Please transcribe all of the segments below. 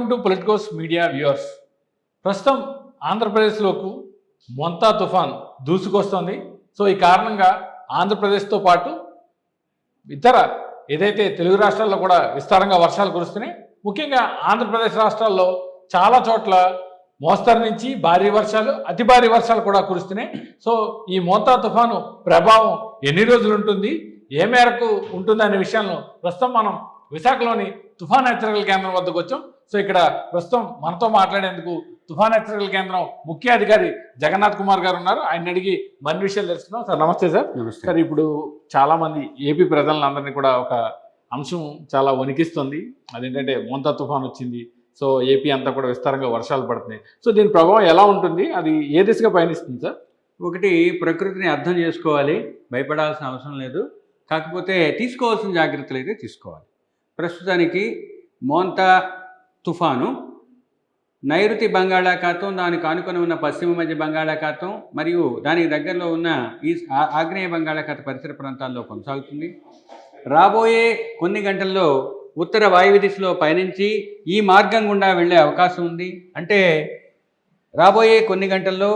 Welcome to Politicos media viewers. ప్రస్తుతం ఆంధ్రప్రదేశ్లోకి మొంతా తుఫాన్ దూసుకొస్తుంది. So ఈ కారణంగా ఆంధ్రప్రదేశ్తో పాటు ఇతర ఏదైతే తెలుగు రాష్ట్రాల్లో కూడా విస్తారంగా వర్షాలు కురుస్తున్నాయి. ముఖ్యంగా ఆంధ్రప్రదేశ్ రాష్ట్రాల్లో చాలా చోట్ల మోస్తరు నుంచి భారీ వర్షాలు, అతి భారీ వర్షాలు కూడా కురుస్తున్నాయి. సో ఈ మోంతా తుఫాను ప్రభావం ఎన్ని రోజులు ఉంటుంది, ఏ మేరకు ఉంటుంది అనే విషయాలను ప్రస్తుతం మనం విశాఖలోని తుఫాన్ హెచ్చరికల కేంద్రం వద్దకు వచ్చాం. సో ఇక్కడ ప్రస్తుతం మనతో మాట్లాడేందుకు తుఫాన్ హెచ్చరికల కేంద్రం ముఖ్య అధికారి జగన్నాథ్ కుమార్ గారు ఉన్నారు. ఆయన అడిగి మరిన్ని విషయాలు తెలుసుకున్నాం. సార్ నమస్తే. సార్ సార్, ఇప్పుడు చాలా మంది ఏపీ ప్రజలందరినీ కూడా ఒక అంశం చాలా వణికిస్తుంది. అదేంటంటే మోంతా తుఫాన్ వచ్చింది, సో ఏపీ అంతా కూడా విస్తారంగా వర్షాలు పడుతున్నాయి. సో దీని ప్రభావం ఎలా ఉంటుంది, అది ఏ దిశగా పయనిస్తుంది సార్? ఒకటి, ప్రకృతిని అర్థం చేసుకోవాలి, భయపడాల్సిన అవసరం లేదు. కాకపోతే తీసుకోవాల్సిన జాగ్రత్తలు అయితే తీసుకోవాలి. ప్రస్తుతానికి మోంతా తుఫాను నైరుతి బంగాళాఖాతం, దానికి ఆనుకొని ఉన్న పశ్చిమ మధ్య బంగాళాఖాతం మరియు దానికి దగ్గరలో ఉన్న ఆగ్నేయ బంగాళాఖాత పరిసర ప్రాంతాల్లో కొనసాగుతుంది. రాబోయే కొన్ని గంటల్లో ఉత్తర వాయువ్య దిశలో పయనించి ఈ మార్గం గుండా వెళ్ళే అవకాశం ఉంది. అంటే రాబోయే కొన్ని గంటల్లో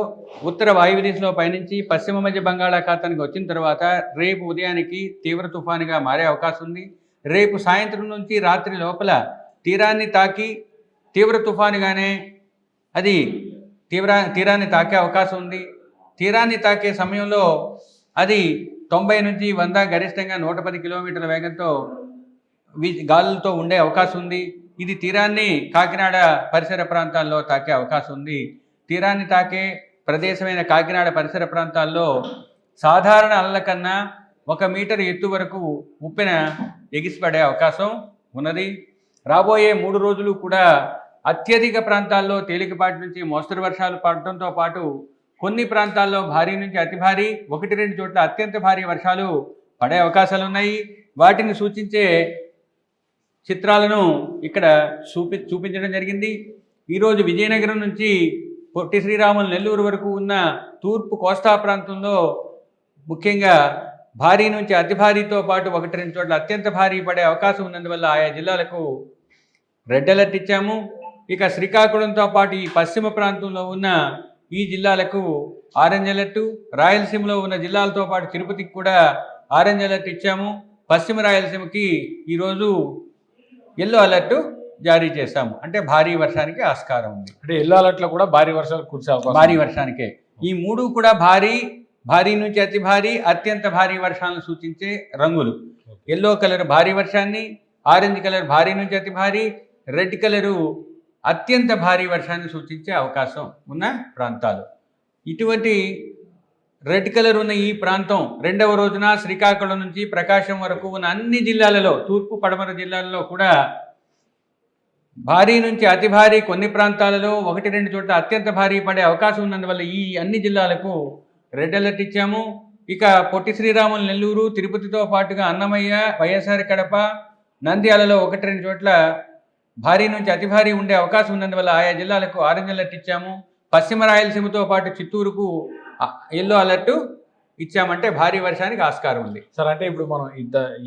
ఉత్తర వాయువ్య దిశలో పయనించి పశ్చిమ మధ్య బంగాళాఖాతానికి వచ్చిన తర్వాత రేపు ఉదయానికి తీవ్ర తుఫానుగా మారే అవకాశం ఉంది. రేపు సాయంత్రం నుంచి రాత్రి లోపల తీరాన్ని తాకి తీవ్ర తుఫానుగానే అది తీరాన్ని తాకే అవకాశం ఉంది. తీరాన్ని తాకే సమయంలో అది 90 నుంచి 100, గరిష్టంగా 110 కిలోమీటర్ల వేగంతో గాలులతో ఉండే అవకాశం ఉంది. ఇది తీరాన్ని కాకినాడ పరిసర ప్రాంతాల్లో తాకే అవకాశం ఉంది. తీరాన్ని తాకే ప్రదేశమైన కాకినాడ పరిసర ప్రాంతాల్లో సాధారణ అలల కన్నా 1 మీటర్ ఎత్తు వరకు ఉప్పెన ఎగిసిపడే అవకాశం ఉన్నది. రాబోయే 3 రోజులు కూడా అత్యధిక ప్రాంతాల్లో తేలికపాటి నుంచి మోస్తరు వర్షాలు పడటంతో పాటు కొన్ని ప్రాంతాల్లో భారీ నుంచి అతి భారీ, 1-2 చోట్ల అత్యంత భారీ వర్షాలు పడే అవకాశాలు ఉన్నాయి. వాటిని సూచించే చిత్రాలను ఇక్కడ చూపించడం జరిగింది. ఈరోజు విజయనగరం నుంచి పొట్టి శ్రీరాములు నెల్లూరు వరకు ఉన్న తూర్పు కోస్తా ప్రాంతంలో ముఖ్యంగా భారీ నుంచి అతి భారీతో పాటు 1-2 చోట్ల అత్యంత భారీ పడే అవకాశం ఉన్నందువల్ల ఆయా జిల్లాలకు రెడ్ అలర్ట్ ఇచ్చాము. ఇక శ్రీకాకుళంతో పాటు ఈ పశ్చిమ ప్రాంతంలో ఉన్న ఈ జిల్లాలకు ఆరెంజ్ అలర్టు, రాయలసీమలో ఉన్న జిల్లాలతో పాటు తిరుపతికి కూడా ఆరెంజ్ అలర్ట్ ఇచ్చాము. పశ్చిమ రాయలసీమకి ఈరోజు ఎల్లో అలర్టు జారీ చేశాము. అంటే భారీ వర్షానికి ఆస్కారం ఉంది. అంటే ఎల్లో అలర్ట్లో కూడా భారీ వర్షాలు కురిసే అవకాశం, భారీ వర్షానికే. ఈ 3 కూడా భారీ నుంచి అతి భారీ, అత్యంత భారీ వర్షాలను సూచించే రంగులు. ఎల్లో కలర్ భారీ వర్షాన్ని, ఆరెంజ్ కలర్ భారీ నుంచి అతి భారీ, రెడ్ కలరు అత్యంత భారీ వర్షాన్ని సూచించే అవకాశం ఉన్న ప్రాంతాలు. ఇటువంటి రెడ్ కలర్ ఉన్న ఈ ప్రాంతం 2వ రోజున శ్రీకాకుళం నుంచి ప్రకాశం వరకు ఉన్న అన్ని జిల్లాలలో, తూర్పు పడమర జిల్లాలలో కూడా భారీ నుంచి అతి భారీ, కొన్ని ప్రాంతాలలో 1-2 చోట్ల అత్యంత భారీ పడే అవకాశం ఉన్నందువల్ల ఈ అన్ని జిల్లాలకు రెడ్ అలర్ట్ ఇచ్చాము. ఇక పొట్టి శ్రీరాములు నెల్లూరు, తిరుపతితో పాటుగా అన్నమయ్య, వైఎస్ఆర్ కడప, నంద్యాలలో 1-2 చోట్ల భారీ నుంచి అతి భారీ ఉండే అవకాశం ఉన్నందువల్ల ఆయా జిల్లాలకు ఆరెంజ్ అలర్ట్ ఇచ్చాము. పశ్చిమ రాయలసీమతో పాటు చిత్తూరుకు ఎల్లో అలర్టు ఇచ్చామంటే భారీ వర్షానికి ఆస్కారం ఉంది. సార్, అంటే ఇప్పుడు మనం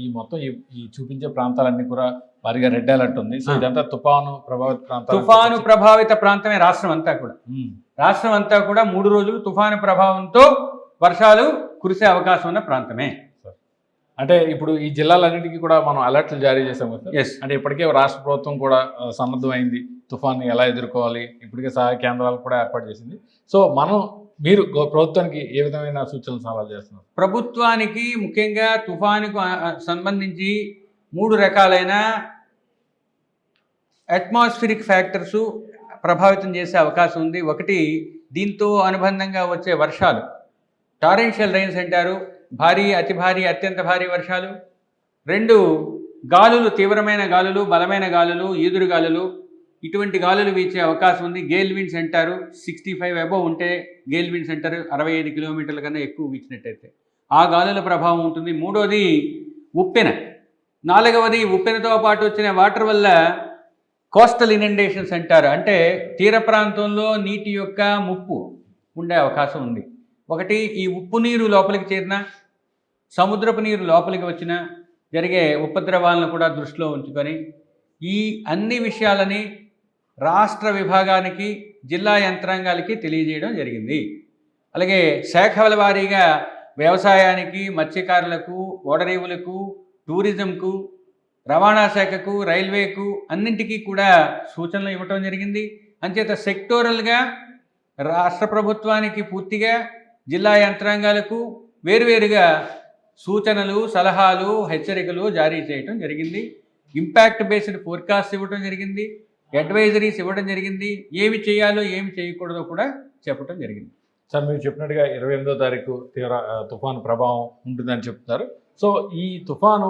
ఈ మొత్తం ఈ చూపించే ప్రాంతాలన్నీ కూడా భారీగా రెడ్ అలర్ట్ ఉంది. సో ఇదంతా తుఫాను ప్రభావిత ప్రాంతమే. రాష్ట్రం అంతా కూడా 3 రోజులు తుఫాను ప్రభావంతో వర్షాలు కురిసే అవకాశం ఉన్న ప్రాంతమే. అంటే ఇప్పుడు ఈ జిల్లాలన్నిటికీ కూడా మనం అలర్ట్లు జారీ చేసాము. ఎస్. అంటే ఇప్పటికే రాష్ట్ర ప్రభుత్వం కూడా సన్నద్ధమైంది, తుఫాన్ని ఎలా ఎదుర్కోవాలి, ఇప్పటికే సహాయ కేంద్రాలు కూడా ఏర్పాటు చేసింది. సో మీరు ప్రభుత్వానికి ఏ విధమైన సూచనలు సలహాలు చేస్తున్నారు? ప్రభుత్వానికి ముఖ్యంగా తుఫానుకు సంబంధించి 3 రకాలైన అట్మాస్ఫిరిక్ ఫ్యాక్టర్స్ ప్రభావితం చేసే అవకాశం ఉంది. ఒకటి, దీంతో అనుబంధంగా వచ్చే వర్షాలు, టారెన్షియల్ రైన్స్ అంటారు, భారీ, అతి భారీ, అత్యంత భారీ వర్షాలు. 2, గాలులు, తీవ్రమైన గాలులు, బలమైన గాలులు, ఈదురు గాలులు. ఇటువంటి గాలులు వీచే అవకాశం ఉంది. గేల్ విండ్స్ అంటారు. 65 అబోవ్ ఉంటే గేల్ విండ్స్ అంటారు. 65 కిలోమీటర్ల కన్నా ఎక్కువ వీచినట్టయితే ఆ గాలుల ప్రభావం ఉంటుంది. 3వది ఉప్పెన. 4వది ఉప్పెనతో పాటు వచ్చిన వాటర్ వల్ల కోస్టల్ ఇనండేషన్స్ అంటారు. అంటే తీర ప్రాంతంలో నీటి యొక్క ముప్పు ఉండే అవకాశం ఉంది. ఒకటి, ఈ ఉప్పు నీరు లోపలికి చేరిన, సముద్రపు నీరు లోపలికి వచ్చిన జరిగే ఉపద్రవాలను కూడా దృష్టిలో ఉంచుకొని ఈ అన్ని విషయాలని రాష్ట్ర విభాగానికి జిల్లా యంత్రాంగాలకి తెలియజేయడం జరిగింది. అలాగే శాఖల వారీగా వ్యవసాయానికి, మత్స్యకారులకు, ఓడరేవులకు, టూరిజంకు, రవాణా శాఖకు, రైల్వేకు అన్నింటికీ కూడా సూచనలు ఇవ్వటం జరిగింది. అంచేత సెక్టోరల్గా రాష్ట్ర ప్రభుత్వానికి పూర్తిగా, జిల్లా యంత్రాంగాలకు వేరువేరుగా సూచనలు, సలహాలు, హెచ్చరికలు జారీ చేయడం జరిగింది. ఇంపాక్ట్ బేస్డ్ ఫోర్కాస్ట్ ఇవ్వడం జరిగింది. అడ్వైజరీస్ ఇవ్వడం జరిగింది. ఏమి చేయాలో ఏమి చేయకూడదో కూడా చెప్పడం జరిగింది. సార్, మీరు చెప్పినట్టుగా 28వ తారీఖు తుఫాను ప్రభావం ఉంటుందని చెప్తున్నారు. సో ఈ తుఫాను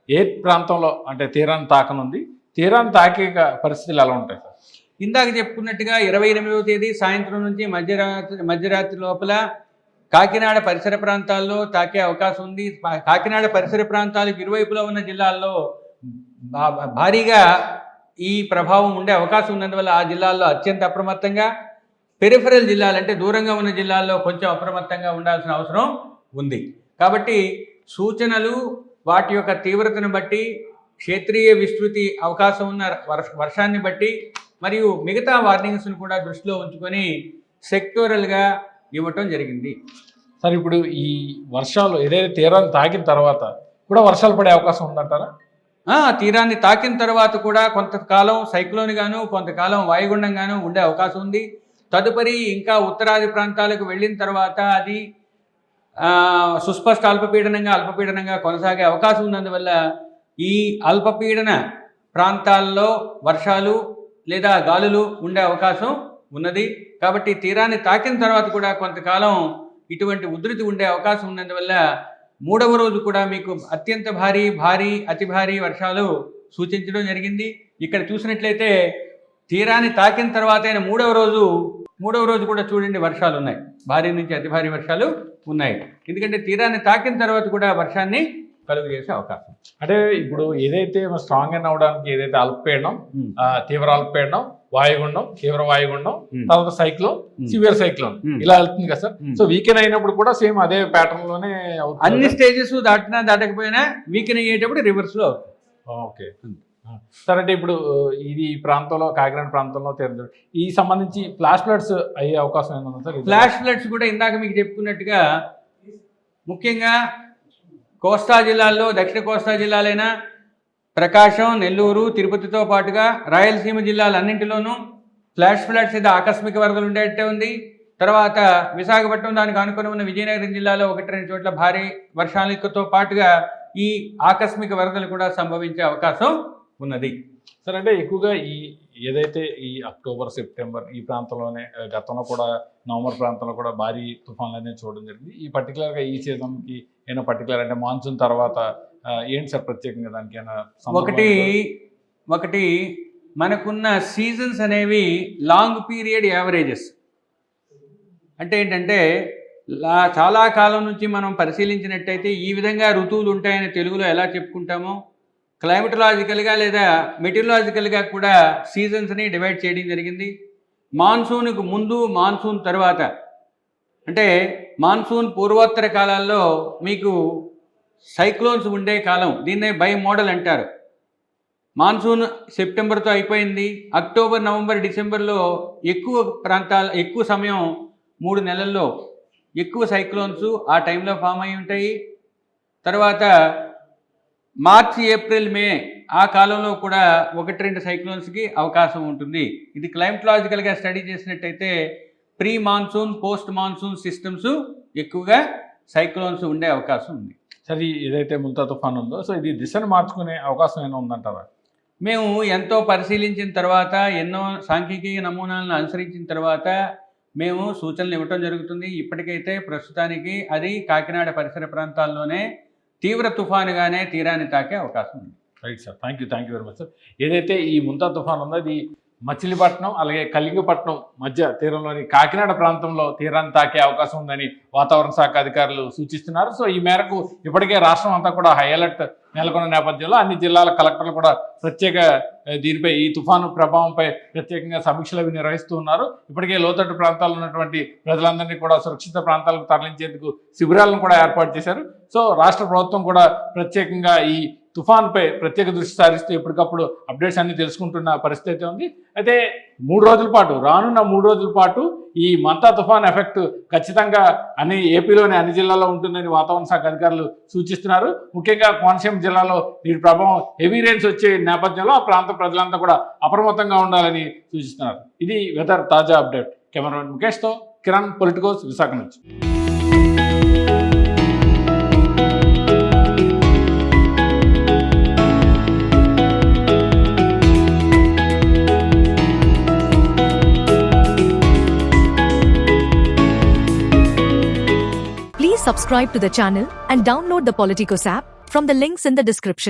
ఏ ప్రాంతంలో అంటే తీరాన్ని తాకనుంది, తీరాన్ని తాకే పరిస్థితులు ఎలా ఉంటాయి సార్? ఇందాక చెప్పుకున్నట్టుగా 28వ తేదీ సాయంత్రం నుంచి మధ్యరాత్రి లోపల కాకినాడ పరిసర ప్రాంతాల్లో తాకే అవకాశం ఉంది. కాకినాడ పరిసర ప్రాంతాలకు ఇరువైపులా ఉన్న జిల్లాల్లో భారీగా ఈ ప్రభావం ఉండే అవకాశం ఉన్నందువల్ల ఆ జిల్లాల్లో అత్యంత అప్రమత్తంగా, పెరిఫరల్ జిల్లాలు అంటే దూరంగా ఉన్న జిల్లాల్లో కొంచెం అప్రమత్తంగా ఉండాల్సిన అవసరం ఉంది. కాబట్టి సూచనలు వాటి యొక్క తీవ్రతను బట్టి, క్షేత్రీయ విస్తృతి అవకాశం ఉన్న వర్షాన్ని బట్టి మరియు మిగతా వార్నింగ్స్ను కూడా దృష్టిలో ఉంచుకొని సెక్టోరల్గా ఇవ్వటం జరిగింది. సార్, ఇప్పుడు ఈ వర్షాలు ఏదైతే తీరాన్ని తాకిన తర్వాత కూడా వర్షాలు పడే అవకాశం ఉందంటారా? తీరాన్ని తాకిన తర్వాత కూడా కొంతకాలం సైక్లోన్ గాను, కొంతకాలం వాయుగుండంగాను ఉండే అవకాశం ఉంది. తదుపరి ఇంకా ఉత్తరాది ప్రాంతాలకు వెళ్ళిన తర్వాత అది సుస్పష్ట అల్పపీడనంగా కొనసాగే అవకాశం ఉన్నందువల్ల ఈ అల్పపీడన ప్రాంతాల్లో వర్షాలు లేదా గాలులు ఉండే అవకాశం ఉన్నది. కాబట్టి తీరాన్ని తాకిన తర్వాత కూడా కొంతకాలం ఇటువంటి ఉధృతి ఉండే అవకాశం ఉన్నందువల్ల 3వ రోజు కూడా మీకు అత్యంత భారీ, అతి భారీ వర్షాలు సూచించడం జరిగింది. ఇక్కడ చూసినట్లయితే తీరాన్ని తాకిన తర్వాత అయిన 3వ రోజు కూడా చూడండి వర్షాలు ఉన్నాయి, భారీ నుంచి అతి భారీ వర్షాలు ఉన్నాయి. ఎందుకంటే తీరాన్ని తాకిన తర్వాత కూడా వర్షాన్ని కలుగు చేసే అవకాశం. అంటే ఇప్పుడు ఏదైతే స్ట్రాంగ్ అయిన అవడానికి ఏదైతే అల్పపీడనం, తీవ్ర అల్పపీడనం, వాయుగుండం, తీవ్ర వాయుగుండం, తర్వాత సైక్లోన్, సివియర్ సైక్లోన్ ఇలా వెళ్తుంది కదా సార్. సో వీకెన్ అయినప్పుడు కూడా సేమ్ అదే ప్యాటర్న్ లోనే అన్ని స్టేజెస్ దాటకపోయినా వీకెన్ అయ్యేటప్పుడు రివర్స్ లో. ఓకే సార్, అంటే ఇప్పుడు ఇది ప్రాంతంలో, కాకినాడ ప్రాంతంలో ఈ సంబంధించి ఫ్లాష్ ఫ్లడ్స్ అయ్యే అవకాశం ఏమన్నా సార్? ఫ్లాష్ ఫ్లడ్స్ కూడా ఇందాక మీకు చెప్పుకున్నట్టుగా ముఖ్యంగా కోస్తా జిల్లాల్లో, దక్షిణ కోస్తా జిల్లాలైన ప్రకాశం, నెల్లూరు, తిరుపతితో పాటుగా రాయలసీమ జిల్లాలన్నింటిలోనూ ఫ్లాష్ ఫ్లడ్స్ ఇది ఆకస్మిక వరదలు ఉండేట్టే ఉంది. తర్వాత విశాఖపట్నం, దానికి ఆనుకొని ఉన్న విజయనగరం జిల్లాలో 1-2 చోట్ల భారీ వర్షాలతో పాటుగా ఈ ఆకస్మిక వరదలు కూడా సంభవించే అవకాశం ఉన్నది. సార్, అంటే ఎక్కువగా ఏదైతే ఈ అక్టోబర్, సెప్టెంబర్ ఈ ప్రాంతంలోనే, గతంలో కూడా నవంబర్ ప్రాంతంలో కూడా భారీ తుఫాన్లు అనేది చూడడం జరిగింది. ఈ పర్టికులర్గా ఈ సీజన్కి ఏమైనా పర్టికులర్ అంటే మాన్సూన్ తర్వాత ఏంటి సార్ ప్రత్యేకంగా దానికి ఏమైనా? ఒకటి మనకున్న సీజన్స్ అనేవి లాంగ్ పీరియడ్ యావరేజెస్. అంటే ఏంటంటే చాలా కాలం నుంచి మనం పరిశీలించినట్టయితే ఈ విధంగా ఋతువులు ఉంటాయని తెలుగులో ఎలా చెప్పుకుంటామో, క్లైమటలాజికల్గా లేదా మెటీరియలాజికల్గా కూడా సీజన్స్ని డివైడ్ చేయడం జరిగింది. మాన్సూన్కు ముందు, మాన్సూన్ తర్వాత, అంటే మాన్సూన్ పూర్వోత్తర కాలాల్లో మీకు సైక్లోన్స్ ఉండే కాలం, దీన్నే బై మోడల్ అంటారు. మాన్సూన్ సెప్టెంబర్తో అయిపోయింది. అక్టోబర్, నవంబర్, డిసెంబర్లో ఎక్కువ సమయం 3 నెలల్లో ఎక్కువ సైక్లోన్స్ ఆ టైంలో ఫామ్ అయి ఉంటాయి. తర్వాత మార్చి, ఏప్రిల్, మే ఆ కాలంలో కూడా 1-2 సైక్లోన్స్కి అవకాశం ఉంటుంది. ఇది క్లైమటలాజికల్గా స్టడీ చేసినట్టయితే pre monsoon, post monsoon systems ఎక్కువగా సైక్లోన్స్ ఉండే అవకాశం ఉంది. సరే, ఏదైతే ముంతా తుఫాన్ ఉందో, సో ఇది దిశను మార్చుకునే అవకాశం ఏమైనా ఉందంటారా? మేము ఎంతో పరిశీలించిన తర్వాత, ఎన్నో సాంకేతిక నమూనాలను అనుసరించిన తర్వాత మేము సూచనలు ఇవ్వటం జరుగుతుంది. ఇప్పటికైతే ప్రస్తుతానికి అది కాకినాడ పరిసర ప్రాంతాల్లోనే తీవ్ర తుఫానుగానే తీరాన్ని తాకే అవకాశం ఉంది. Right sir, thank you very much sir. ఏదైతే ఈ ముంతా తుఫాన్ ఉందో అది మచిలీపట్నం అలాగే కళింగపట్నం మధ్య తీరంలోని కాకినాడ ప్రాంతంలో తీరాన్ని తాకే అవకాశం ఉందని వాతావరణ శాఖ అధికారులు సూచిస్తున్నారు. సో ఈ మేరకు ఇప్పటికే రాష్ట్రం అంతా కూడా హై అలర్ట్ నెలకొన్న నేపథ్యంలో అన్ని జిల్లాల కలెక్టర్లు కూడా ప్రత్యేక దీనిపై, ఈ తుఫాను ప్రభావంపై ప్రత్యేకంగా సమీక్షలు అవి నిర్వహిస్తూ ఉన్నారు. ఇప్పటికే లోతట్టు ప్రాంతాల్లో ఉన్నటువంటి ప్రజలందరినీ కూడా సురక్షిత ప్రాంతాలకు తరలించేందుకు శిబిరాలను కూడా ఏర్పాటు చేశారు. సో రాష్ట్ర ప్రభుత్వం కూడా ప్రత్యేకంగా ఈ తుఫాన్పై ప్రత్యేక దృష్టి సారిస్తూ ఎప్పటికప్పుడు అప్డేట్స్ అన్ని తెలుసుకుంటున్న పరిస్థితి అయితే ఉంది. అయితే 3 రోజుల పాటు, రానున్న 3 రోజుల పాటు ఈ మంతా తుఫాన్ ఎఫెక్ట్ ఖచ్చితంగా ఏపీలోని అన్ని జిల్లాల్లో ఉంటుందని వాతావరణ శాఖ అధికారులు సూచిస్తున్నారు. ముఖ్యంగా కోనసీమ జిల్లాలో దీని ప్రభావం హెవీ రెయిన్స్ వచ్చే నేపథ్యంలో ఆ ప్రాంత ప్రజలంతా కూడా అప్రమత్తంగా ఉండాలని సూచిస్తున్నారు. ఇది వెదర్ తాజా అప్డేట్. కెమెరామెన్ ముఖేష్తో కిరణ్, పొలిటికోస్, విశాఖ నుంచి. Please subscribe to the channel and download the Politicos app from the links in the description.